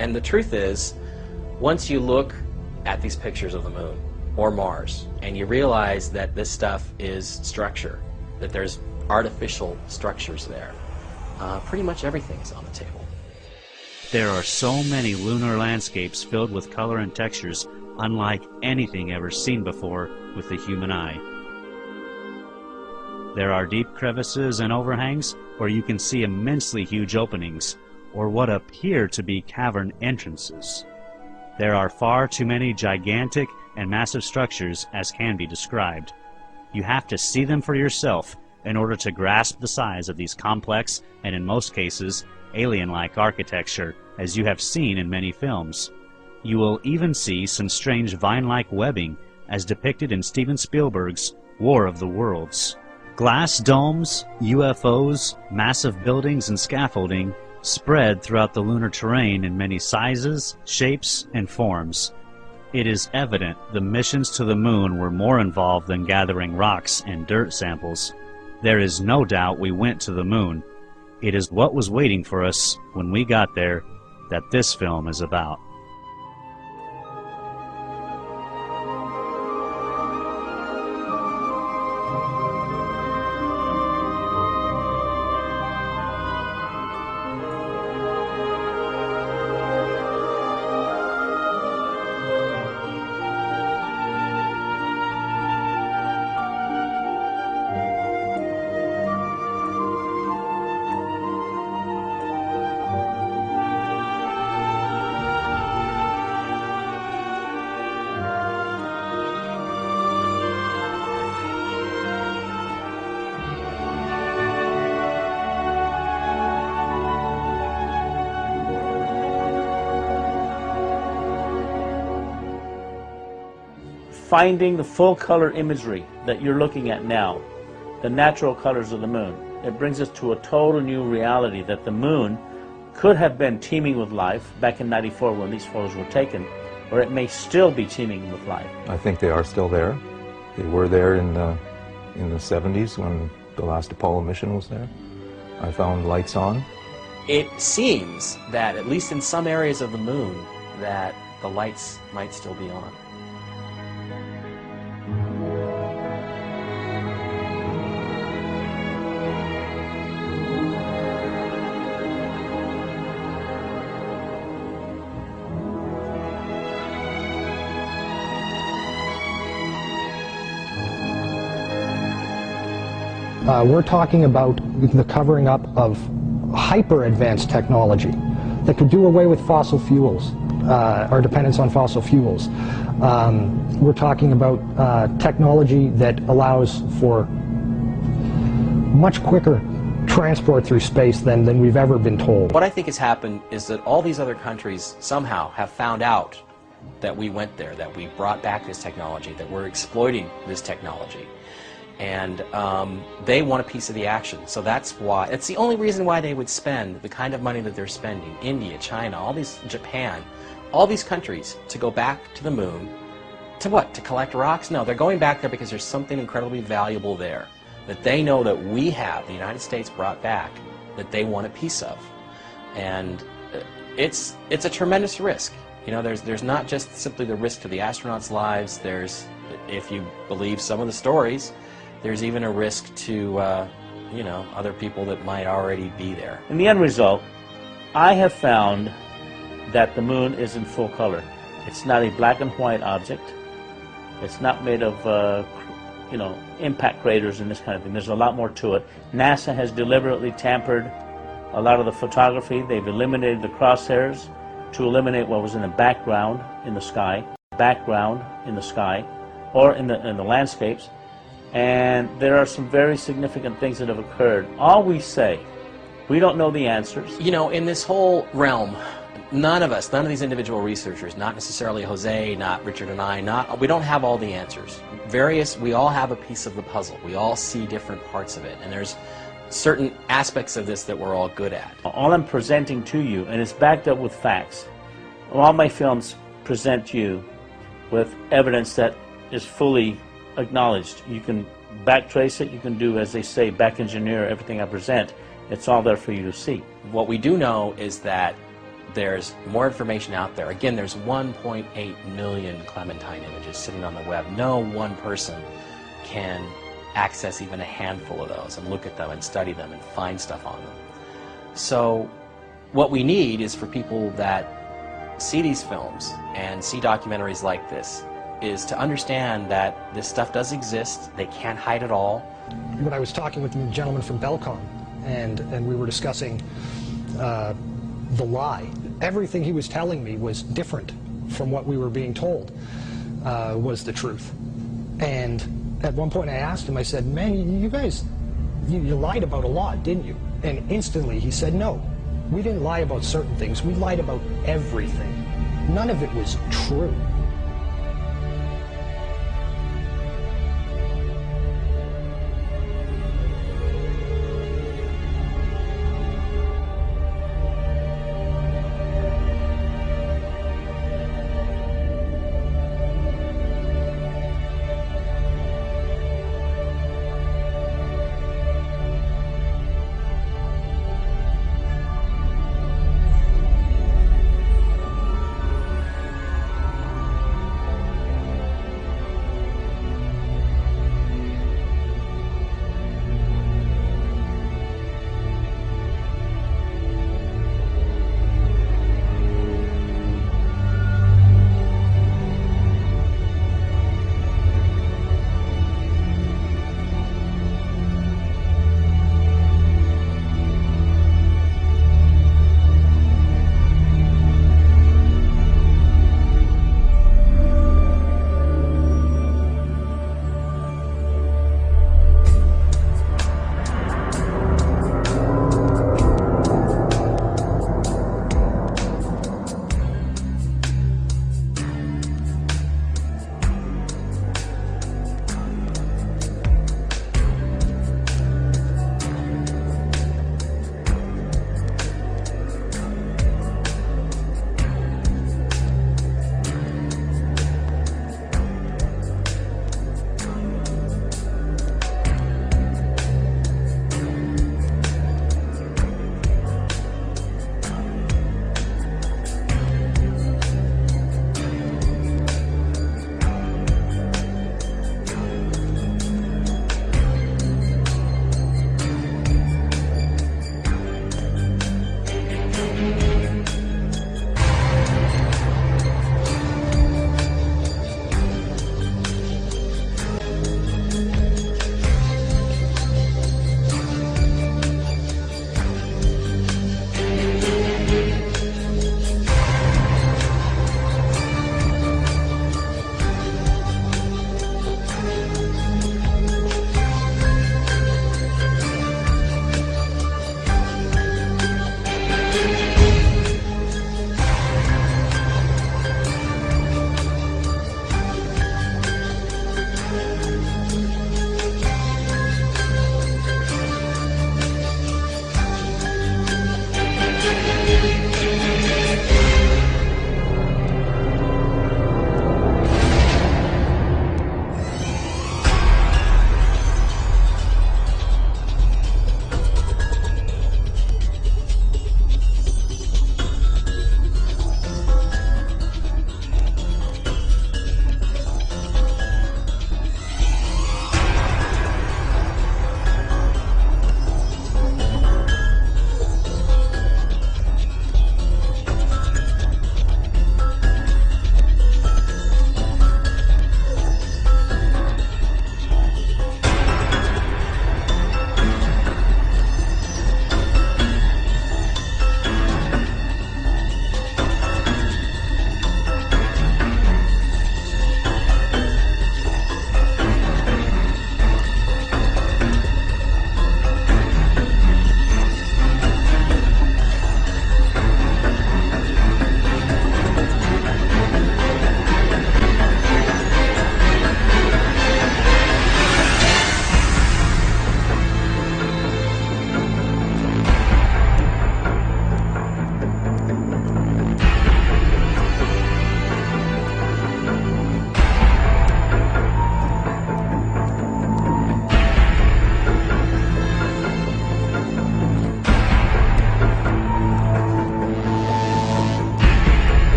And the truth is, once you look at these pictures of the moon or Mars and you realize that this stuff is structure, that there's artificial structures there, pretty much everything is on the table. There are so many lunar landscapes filled with color and textures unlike anything ever seen before with the human eye. There are deep crevices and overhangs where you can see immensely huge openings, or what appear to be cavern entrances. There are far too many gigantic and massive structures as can be described. You have to see them for yourself in order to grasp the size of these complex and, in most cases, alien-like architecture, as you have seen in many films. You will even see some strange vine-like webbing, as depicted in Steven Spielberg's War of the Worlds. Glass domes, UFOs, massive buildings and scaffolding spread throughout the lunar terrain in many sizes, shapes, and forms. It is evident the missions to the moon were more involved than gathering rocks and dirt samples. There is no doubt we went to the moon. It is what was waiting for us when we got there that this film is about. finding the full color imagery that you're looking at now, the natural colors of the moon. It brings us to a total new reality that the moon could have been teeming with life back in '94 when these photos were taken, or it may still be teeming with life. I think they are still there. They were there in the 70s when the last Apollo mission was there. I found lights on. It seems that, at least in some areas of the moon, that the lights might still be on. We're talking about the covering up of hyper-advanced technology that could do away with fossil fuels, our dependence on fossil fuels. We're talking about technology that allows for much quicker transport through space than we've ever been told. What I think has happened is that all these other countries somehow have found out that we went there, that we brought back this technology, that we're exploiting this technology. And they want a piece of the action. So that's why, it's the only reason why they would spend the kind of money that they're spending. India, China, all these, Japan, all these countries to go back to the moon. To what? To collect rocks? No, they're going back there because there's something incredibly valuable there that they know that we have, the United States brought back, that they want a piece of. And it's a tremendous risk. You know, there's not just simply the risk to the astronauts' lives. There's, if you believe some of the stories, there's even a risk to, you know, other people that might already be there. In the end result, I have found that the moon is in full color. It's not a black and white object. It's not made of, you know, impact craters and this kind of thing. There's a lot more to it. NASA has deliberately tampered a lot of the photography. They've eliminated the crosshairs to eliminate what was in the background in the sky, or in the landscapes. And there are some very significant things that have occurred. All we say, we don't know the answers. You know, in this whole realm, none of these individual researchers, not necessarily Jose, not Richard and I, we don't have all the answers. We all have a piece of the puzzle. We all see different parts of it. And there's certain aspects of this that we're all good at. All I'm presenting to you, and it's backed up with facts, all my films present you with evidence that is fully acknowledged. You can backtrace it, you can do, as they say, back engineer everything I present. It's all there for you to see. What we do know is that there's more information out there. Again, there's 1.8 million Clementine images sitting on the web. No one person can access even a handful of those and look at them and study them and find stuff on them. So what we need is for people that see these films and see documentaries like this is to understand that this stuff does exist. They can't hide it all. When I was talking with the gentleman from Belcom, and we were discussing the lie, everything he was telling me was different from what we were being told was the truth. And at one point I asked him, I said, man, you guys, you lied about a lot, didn't you? And instantly he said, no, we didn't lie about certain things. We lied about everything. None of it was true.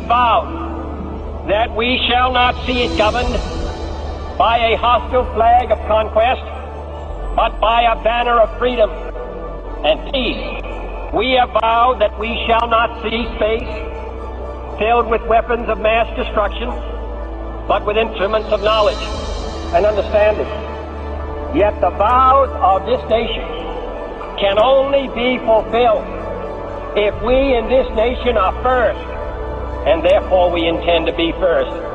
vowed that we shall not see it governed by a hostile flag of conquest, but by a banner of freedom and peace. We have vowed that we shall not see space filled with weapons of mass destruction, but with instruments of knowledge and understanding. Yet the vows of this nation can only be fulfilled if we in this nation are first, and therefore we intend to be first.